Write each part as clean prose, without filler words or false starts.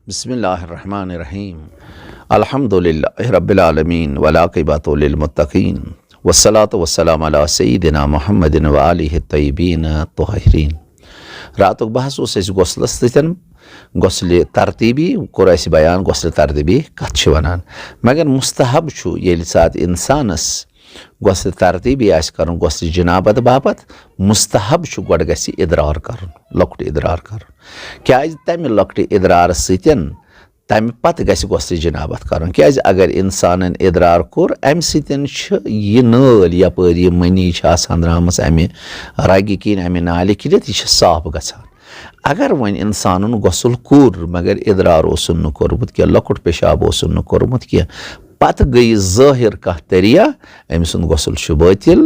बिस्मिल्लाहिर्रहमानिर्रहीम अल्हम्दुलिल्लाहि रब्बिल आलमीन वलाक़िबतु लिलमुत्तक़ीन वस्सलातु वस्सलामु अला सय्यिदिना मुहम्मदिन व आलिहि तय्यबीन तुहिरीन। रातुक बहस ओस अस गोसलस सतन गोसले तरतीबी कोर अस बयान गोसले तरतीबी कथ छ वनान मगर मुस्तहब छु येल सात इंसानस गोसले तरतीबी आस करन गोसले जनाबत बापत मुस्तहब छु गोड गसी इदरार करन लकट इदरार करन क्याज तमि लकट इदरार सतन तमि पत गसी गोसले जनाबत करन क्याज अगर इंसानन इदरार कोर अम सतन छ ये नाल यपर ये मनी छ आसान द्रामस अमि रगि किन अमि नालि किलित यह साफ गसान। अगर वन इंसान गोसल कोर मगर इदरार ओसन कोरमुत क्या लकट पेशाब ओसन कोरमुत क्या पत गई ज़ाहिर कह तरिया अम सुन गोसल बातिल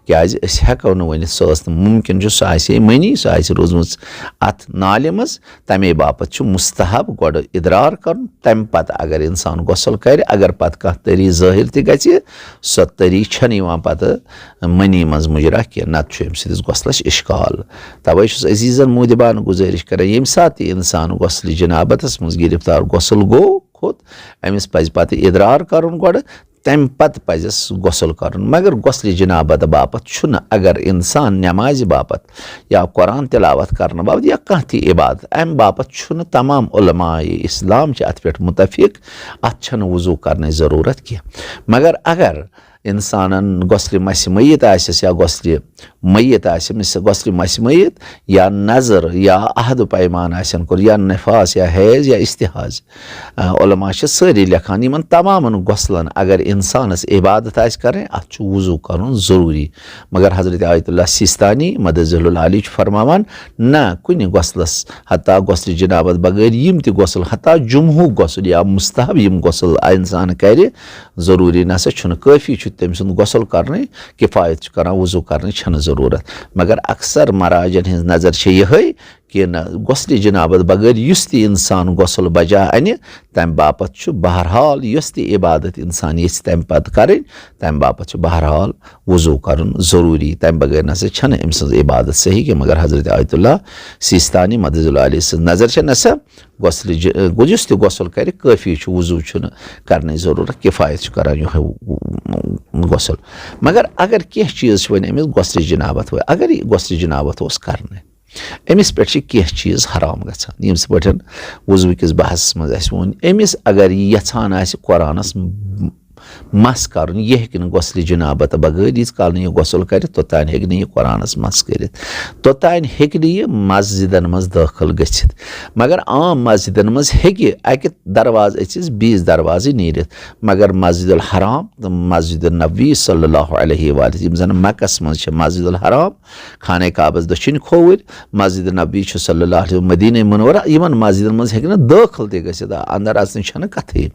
क्याज अस हेको न वनित सस मुमकिन सह आसे मनी सह आसे रोजमज अत नाले मज तमे बापत छु मुस्तहब गोड इदरार करन तम पत अगर इंसान गोसल कर अगर पत कह तरी ज़ाहिर ति गछि सो तरी छन यवान पत मनी मज मुजरा कि नत छु अम सिदिस गोसलस इश्काल। तवै छुस अजीजन मोदिबान गुजारिश कर यम साथ इंसान गोसल जनाबतस मज गिरफ्तार गोसल गो खोत अमिस पज पत इदरार करन गोड तम पत पजस गोसल करन मगर गोसल जनाबत बापत छुन अगर इंसान नमाज बापत या कुरान तिलावत करन बापत या कह ति इबादत अम बापत छुन तमाम उलमाए इस्लाम च अत पे मुतफिक अत छन वजू करने जरूरत की मगर अगर इंसानन गोसल मस मयत आसिस या गोसल मयत आसिस गोसल मस मयत या नजर या अहद पैमान आसन कोर या नफास या हैज या इस्तिहाज उलमा सारी लेखान इन तमाम गोसलन अगर इंसानस इबादत आस करें अत वजू कर जरूरी मगर हजरत आयतुल्लाह सिस्तानी मदजुल आली फरमावान न कुन गोसलस हता गोसल जनाबत बगैर यम ति गोसल हता जुमहू गोसल या मुस्तहब यम गोसल इंसान कर जरूरी नसा छुन काफी तम सुन गोसल करने किफायत करान वजू करने छन जरूरत मगर अक्सर महाराजन हिंज नजर यह कि गोसल जनाबत बगैर युस ति इंसान गोसल बजा अन तम बापत बहरहाल युस ति इबादत इंसान ये तम पत कर तम बापत बहरहाल वजू कर जरूरी तम बगैर नसा छन अम सज इबादत सही कि मगर हजरत आयतुल्लाह सिस्तानी मदजुल आली नजर नसा गोसल युस ति गोसल कर काफी वजू करने जरूरत किफायत करान गोसल मगर अगर कह चीज वन अमिस गोसल जनाबत वो अगर यह गोसल जनाबत उस करने अमिस पे कह चीज हराम गसान यम पे वजू किस बहस मज वो अमिस अगर यहान आ कुरानस मस कर यह गोसल जनाबत बगैर यीत काल यह गोसल कर तोतान हे यह कुरानस मस कर तोतान हे यह मस्जिदन मज दाखिल गसित मगर आम मस्जिदन मज हे अक दरवाज अचिस बीस दरवाज नीरित मगर मस्जिदुल हराम तो मस्जिद नबी सल्लल्लाहु अलैहि वसल्लम जन मक्कस मज मस्जिदुल हराम खाने काबस दक्षिण खोवर मस्जिद नबी सल्लल्लाहु अलैहि मदीना मुनव्वरा इन मस्जिदन मज हे दाखिल त गसित अंदर अचन कथे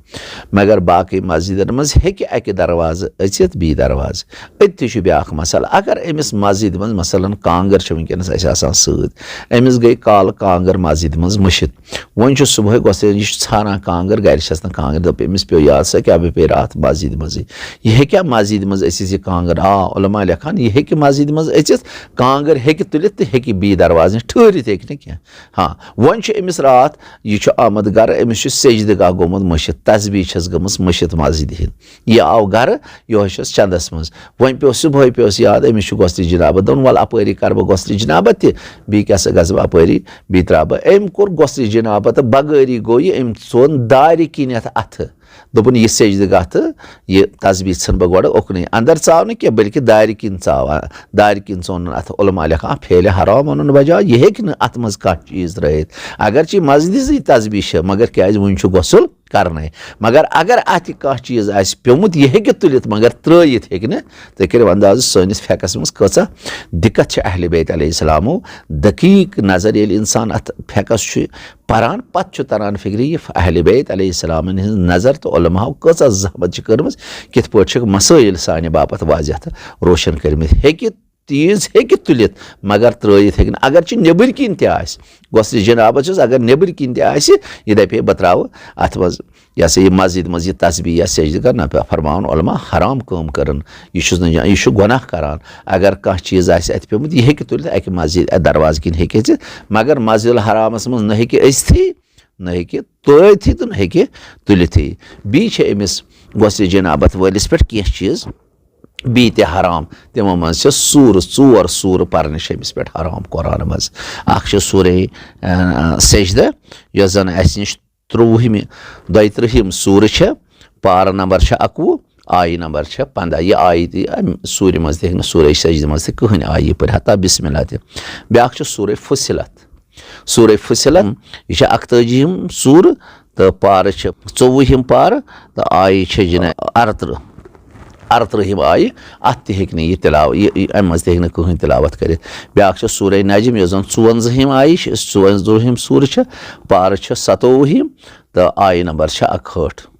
मगर बाकी मस्जिदन मज हेकि अकि दरवाज अचित बी दरवाज अति ब्या मसल अगर अमिस मस्जिद मज मसलन कांगर वनकस सत अमिस गई काल कांगर मस्जिद मज मुशित वन सुबह गोस यह ाना कांगर गर कांगर दप अमिस पे याद सा क्या पे रात मस्जिद मज यह क्या मस्जिद मज यह कांगर उलमा लेखान यह मस्जिद मज अचित कांगर हेकि तुलित तो हेकि बी दरवाज ठहरित हे क्या हाँ वन अमिस रात यह आमद गर अमिस सजदगाह गोमुत मुशित तस्बीह छस गमस मुशित मस्जिद हिंद यह आव गर यह चंदस मज वन पे सुबह पे याद अमिस गोसल जनाबत दोन वल अपरी कर बह गोसल जनाबत बी क्या गस बह अपरी बी त्रा बह अम कोर गोसल जनाबत बगैरी गो यह अम सोन दारि किनत अथ दोपन यह सजदगाह तो यह तस्बीह छन बह गोड़ ओकन अंदर चाव न बल्कि दार किन चाव दार किन सोन अथ उलमा लेखा फेल हराम वन बजाय यह हे अत मज कह चीज रहित अगर मस्जिद तस्बीह मगर क्या वन गोसल करने मगर अगर अत कह चीज पेमुत यह हे तुलित मगर त्रयित हे तुम करो अंदाज सैनिस फेकस मज कचा दिक्कत अहले बैत अलैहिस्सलामो दकीक नजर ये इंसान अत फेकस परान पत तरान फिक्र यह अहले बैत अलैहिस्सलाम नजर तो उलमा कचा जहमत कर्म कित पे मसाइल साने बापत वाजह तो रोशन कर्मित हे चीज हे तुलित मगर त्रयित हे अगर नबर किन गोसल जनाबत अगर नबर किन यह दपे बह त्रा अत मज यह मस्जिद मज यह तस्बीह या सजद कर ना पे फरमान उलमा हराम कम कर यह गुनाह करान अगर कह चीज अत पेमुत यह तुलित अक मस्जिद दरवाज किन हे मगर मस्जिद हरामस मज न हे نہ ہیٚکہِ ترٛٲیتھٕے تہٕ نہ ہیٚکہِ تُلِتھٕے بیٚیہِ چھِ أمِس غۄسلہِ جنابت وٲلِس پٮ۪ٹھ کینٛہہ چیٖز بیٚیہِ تہِ حرام تِمو منٛز چھِ ژور سوٗرٕ پرنہِ چھِ أمِس پٮ۪ٹھ حرام قۄرانہٕ منٛز اکھ چھِ سورے سجدہ یۄس زن اسہِ نِش 32ہِم سوٗرٕ چھےٚ پارٕ نمبر چھِ 21 آیہِ نمبر چھےٚ 15 یہِ آیہِ تہِ امہِ سوٗرِ منٛز تہِ ہیٚکہِ نہٕ سورے سجدٕ منٛز تہِ کٕہٕنۍ آیہِ یہِ پٔرِتھ حتٰ بسم اللہ تہِ بیٛاکھ چھُ سورے فصلت یہِ چھِ 41ہِم سوٗرٕ تہٕ پارٕ چھِ 24ہِم پارٕ تہٕ آیہِ چھِ جِناب 38ہِم آیہِ اَتھ تہِ ہیٚکہِ نہٕ یہِ اَمہِ منٛز تہِ ہیٚکہِ نہٕ کٕہٕنۍ تِلاوت کٔرِتھ بیٛاکھ چھِ سورے نجم یۄس زن 54ہِم آیہِ 54ہِم سوٗرٕ چھِ پارٕ چھِ 27ہِم تہٕ آیہِ نمبر چھِ 61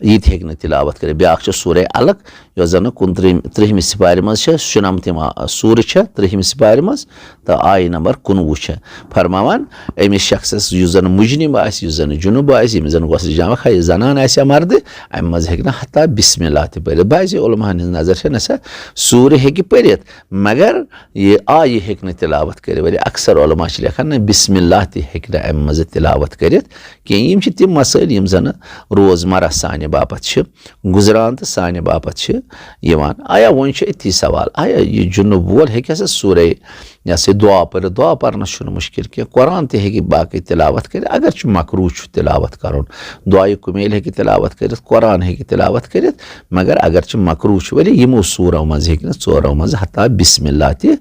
یہِ تہِ ہیٚکہِ نہٕ تِلاوت کٔرِتھ بیٛاکھ چھِ سورے الق یۄس زن 30ہِمہِ سِپارِ منٛز چھِ شُنَمتھِم سوٗرٕ چھےٚ 30ہِمہِ سِپارِ منٛز تہٕ آیہِ نمبر 19 چھےٚ فرماوان أمِس شخصس یُس زن مُجرِم آسہِ یُس زن جُنوٗب آسہِ ییٚمِس زن غۄسلہِ جمع کھایہِ زنان آسہِ یا مردٕ امہِ منٛز ہیٚکہِ نہٕ حتٰ بسم اللہ تہِ پٔرِتھ بعضِ عُلماہن ہِنٛز نظر چھےٚ نہ سا سوٗرٕ ہیٚکہِ پٔرِتھ مگر یہِ آیہِ ہیٚکہِ نہٕ تِلاوت کٔرِتھ واریاہ اکثر عُلما چھِ لیکھان نہ بسم اللہ تہِ ہیٚکہِ نہٕ امہِ منٛزٕ تِلاوت کٔرِتھ کینٛہہ یِم چھِ تِم مسٲیل یِم زن روزمرہ سانہِ باپتھ چھِ گُزران تہٕ سانہِ باپتھ چھِ یِوان آیا وۄنۍ چھُ أتھی سوال آیا یہِ جُنوٗب وول ہیٚکہِ ہسا سورے یہِ ہسا دُعا پٔرِتھ دُعا پرنس چھُنہٕ مُشکِل کینٛہہ قۄران تہِ ہیٚکہِ باقٕے تِلاوت کٔرِتھ اگر چھُ مکروٗہ چھُ تِلاوت کرُن دُعایہِ کُمیل ہیٚکہِ تِلاوت کٔرِتھ قۄران ہیٚکہِ تِلاوت کٔرِتھ مگر اگر چھُ مکروٗہ چھُ ؤلۍ یِمو سوٗرو منٛز ہیٚکہِ نہٕ ژورو منٛز حتٰ بسم اللہ تہِ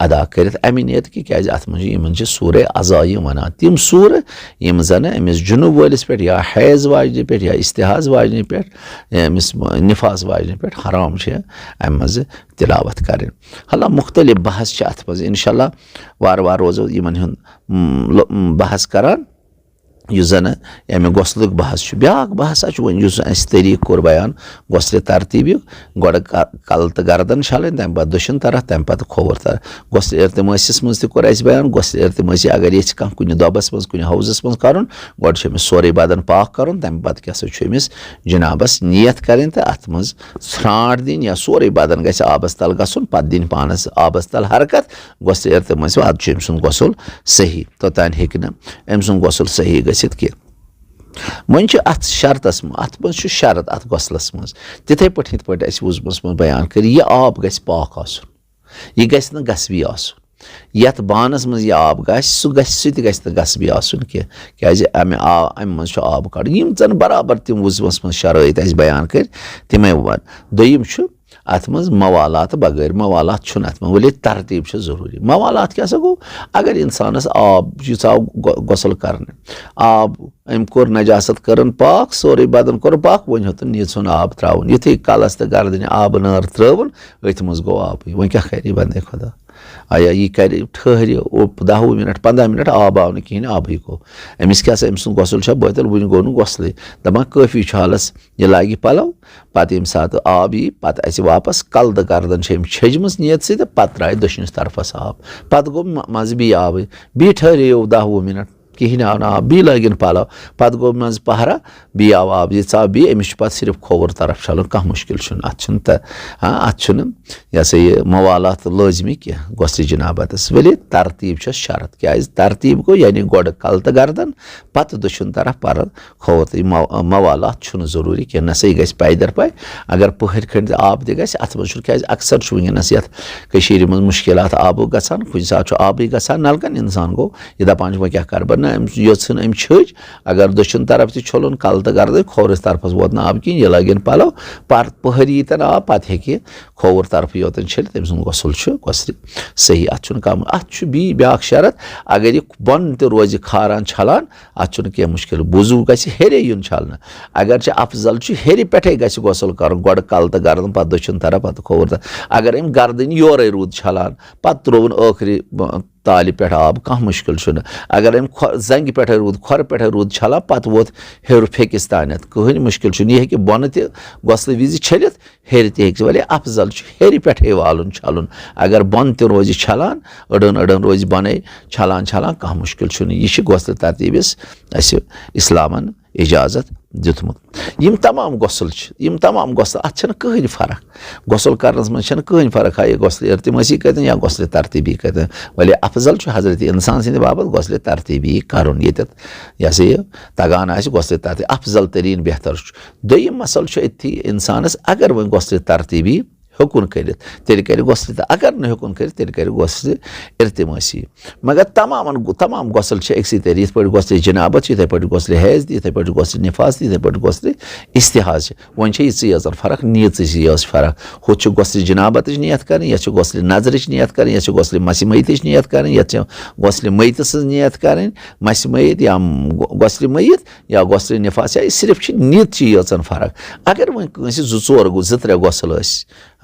ادا کٔرِتھ امہِ نیت کہِ کیازِ اتھ منٛز چھِ یِمن چھِ سورے عزایہِ ونان تِم سوٗرٕ یِم زن أمِس جُنوٗب وٲلِس پٮ۪ٹھ یا حیض واجنہِ پٮ۪ٹھ یا استحاظ واجنہِ پٮ۪ٹھ یا أمِس نِفاظ واجنہِ پٮ۪ٹھ حرام چھِ امہِ منٛزٕ تِلاوت کرٕنۍ حالہ مُختٔلِف بحث چھِ اتھ منٛز انشاء اللہ وارٕ وارٕ روزو یِمن ہُنٛد بحث کران یُس زن امہِ غۄسلُک بحث چھُ بیٛاکھ بحث چھُ وۄنۍ یُس اسہِ طٔریٖقہٕ کوٚر بیان غۄسلہِ ترتیٖبُک گۄڈٕ کلہٕ تہٕ گردن چھلٕنۍ تمہِ پتہٕ دٔچھُن طرف تمہِ پتہٕ کھووُر طرف غۄسلہِ ارتِمٲسِس منٛز تہِ کوٚر اسہِ بیان غۄسلہِ ارتِمٲسی اگر یژھِ کانٛہہ کُنہِ دۄبس منٛز کُنہِ حوضس منٛز کرُن گۄڈٕ چھُ أمِس سورُے بدن پاک کرُن تمہِ پتہٕ کیٛاہ سا چھُ أمِس جنابس نیت کرٕنۍ تہٕ اتھ منٛز ژھرانٛٹ دِنۍ یا سورُے بدن گژھِ آبس تل گژھُن پتہٕ دِنۍ پانس آبس تل حرکت غۄسلہِ ارتِمٲسی ادٕ چھُ أمۍ سُنٛد غۄسُل صحیح توٚتانۍ ہیٚکہِ نہٕ أمۍ سُنٛد غۄسُل صحیح گٔژھِتھ کینٛہہ وۄنۍ چھُ اتھ شرطس منٛز اتھ منٛز چھُ شرط اتھ غۄسلس منٛز تِتھٕے پٲٹھۍ یِتھ پٲٹھۍ اسہِ وُزمس منٛز بیان کٔرِ یہِ آب گژھِ پاک آسُن یہِ گژھِ نہٕ گژھوی آسُن یتھ بانس منٛز یہِ آب گژھِ سُہ تہِ گژھِ نہٕ گژھوی آسُن کینٛہہ کیازِ امہِ منٛز چھُ آب کڑُن یِم زن برابر تِم وُزمس منٛز شرٲیط اسہِ بیان کٔرۍ تِمے وَن دوٚیِم چھُ اتھ منٛز موالات بغٲر موالات چھُنہٕ اتھ منٛز ؤلے ترتیٖب چھِ ضروٗری موالات کیٛاہ سا گوٚو اگر انسانس آب یہِ ژاو غۄسل کرنہِ آب أمۍ کوٚر نجاست کٔرٕن پاک سورُے بدن کوٚر پاک وۄنۍ ہیوٚتُن نِژ ژھُن آب ترٛاوُن یِتھُے کلس تہٕ گردنہِ آبہٕ نٲر ترٛٲوٕن أتھۍ منٛز گوٚو آبٕے وۄنۍ کیٛاہ کرِ بندے خۄدا آیا یہِ کرِ ٹھہرِ 10 مِنٹ 15 مِنٹ آب آو نہٕ کِہینۍ آبٕے گوٚو أمِس کیٛاہ سا أمۍ سُنٛد غۄسُل چھا بٲطل وُنہِ گوٚو نہٕ غۄسلٕے دپان کٲفی چھُ حالس یہِ لاگہِ پلو پتہٕ ییٚمہِ ساتہٕ آب یی پتہٕ اَژِ واپس کلہٕ تہٕ گردن چھِ أمۍ چھٔجمٕژ نیت سۭتۍ تہٕ پتہٕ ترٛایہِ دٔچھنِس طرفس آب پتہٕ گوٚو منٛزٕ بیٚیہِ آبٕے بیٚیہِ ٹھہریو 10-20 مِنٹ کِہینۍ آو نہٕ آب بیٚیہِ لٲگِن پلو پتہٕ گوٚو منٛزٕ پہرا بیٚیہِ آو آب یہِ ژاو بیٚیہِ أمِس چھُ پتہٕ صرف کھووُر طرف چھلُن کانٛہہ مُشکِل چھُنہٕ اتھ چھُنہٕ یہِ ہسا یہِ موالات لٲزمی کینٛہہ غۄسلہِ جنابتس ؤلے ترتیٖب چھس شرط کیازِ ترتیٖب گوٚو یعنی گۄڈٕ کلہٕ تہٕ گردن پتہٕ دٔچھُن طرف پتہٕ کھووُر تہٕ یہِ موالات چھُنہٕ ضروٗری کینٛہہ نہ سا یہِ گژھِ پاے در پاے اگر پٔہرۍ کھنڈ تہِ آب تہِ گژھِ اتھ منٛز چھُنہٕ کیازِ اکثر چھُ وٕنکیٚنس یتھ کٔشیٖرِ منٛز مُشکِلات آبُک گژھان کُنہِ ساتہٕ چھُ آبٕے گژھان نلکن انسان گوٚو یہِ دپان چھُ وۄنۍ کیٛاہ کرٕ بہٕ نہ یوٚژھُن أمۍ چھٔج اگر دٔچھُن طرف تہِ چھوٚلُن کلہٕ تہٕ گردٕ کھوورِس طرفس ووت نہٕ آب کِہینۍ یہِ لٲگِن پلو پتہٕ پٔہرۍ ییٖتن آب پتہٕ ہیٚکہِ کھووُر طرفہٕ یوتن چھٔلِتھ تٔمۍ سُنٛد غۄسُل چھُ غۄسلہِ صحیح اتھ چھُنہٕ کم اتھ چھُ بیٛاکھ شرط اگر یہِ بۄن تہِ روزِ کھاران چھلان اتھ چھُنہٕ کینٛہہ مُشکِل وضوٗ گژھِ ہیٚرے یُن چھلنہٕ اگر چھِ افضل چھُ ہیٚرِ پٮ۪ٹھے گژھِ غۄسُل کرُن گۄڈٕ کلہٕ تہٕ گردن پتہٕ دٔچھُن طرف پتہٕ کھووُر طرف اگر أمۍ گردٕنۍ یورے روٗد چھلان پتہٕ ترٛووُن ٲخری تالہِ پٮ۪ٹھ آب کانٛہہ مُشکِل چھُنہٕ اگر أمۍ زنٛگہِ پٮ۪ٹھے روٗد کھۄرٕ پٮ۪ٹھے روٗد چھلان پتہٕ ووت ہیوٚر پھیٚکِس تانٮ۪تھ کٕہٕنۍ مُشکِل چھُنہٕ یہِ ہیٚکہِ بۄنہٕ تہِ غۄسلہٕ وِزِ چھٔلِتھ ہیٚرِ تہِ ہیٚکہِ وَلے افضل چھُ ہیٚرِ پٮ۪ٹھے والُن چھلُن اگر بۄنہٕ تہِ روزِ چھلان أڑن روزِ بۄنے چھلان کانٛہہ مُشکِل چھُنہٕ یہِ چھِ غۄسلہِ ترتیٖبس اَسہِ اِسلامن इजाजत दितमुत। यम तमाम गसल यम तमाम गसल अत छन कहीं फर्क गसल करनस मन छन कहीं फर्क हा ये गसल इल्तिमासी कतन या गसल तरतीबी कतन वले अफजल छ हजरत इंसान सिंद बाबत गसल तरतीबी करन ये यह ये तगान आस गसल तरतीब अफजल तरीन बेहतर दोयम मसल छ इथि इंसानस अगर वन गसल तरतीबी हुकुन कर तेल कर गसल अगर न हुकुन कर तेल कर गसल इल्तिमासी मगर तमाम गसल अक्सी तर ये पे गसल जनाबत ये पे गसल हैज ये पे गसल निफास ये पे गसल इस्तिहाज वन ये फर्क नीत फर्क हु गसल जनाबत नियत कर यह गसल नजर नियत कर यह गसल मस मैत नियत कर यह गसल मैत सज नियत कर मस मैत या गसल मैत या गसल निफास या सिर्फ नीत यन फर्क अगर वन जो त्रे गसल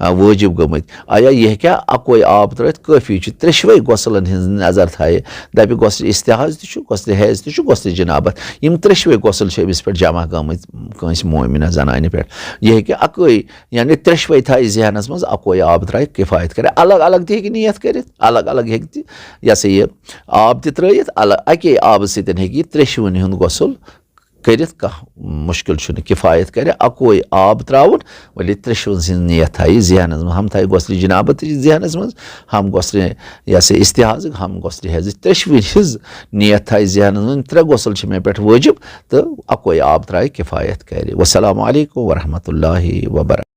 वाजिब गमत आया यह क्या अकोई आब त्रत काफी त्रेशवे गसलन हज नजर थाए दप गसल इस्तिहाज गसल हैज गसल जनाबत यम त्रेशवे गसल अमिस पे जमा गमत कंस मोमिना जनान पे यह क्या अकोई यानी त्रेशवे थाए जहनस मज अकोई आब त्राय किफायत करे अलग अलग ती नियत कर अलग अलग हे यह आब त्रत अके आब सतन त्रेशवन हुंद गसल कर मुश्किल किफायत करे अकोई आब त्राउन वली त्रेशवन सिंह नियत थाई जहनस मज हम थाई गसल जनाबत जहनस मज हम गसल यह इस्तिहाज हम गसल हैज त्रेशवन हिज नियत थाई जहनस मज त्रे गसल मे पे वाजिब तो अकोई आब त्राय किफायत करे। वस्सलामु अलैकुम वरहमतुल्लाहि वबरकातुहू।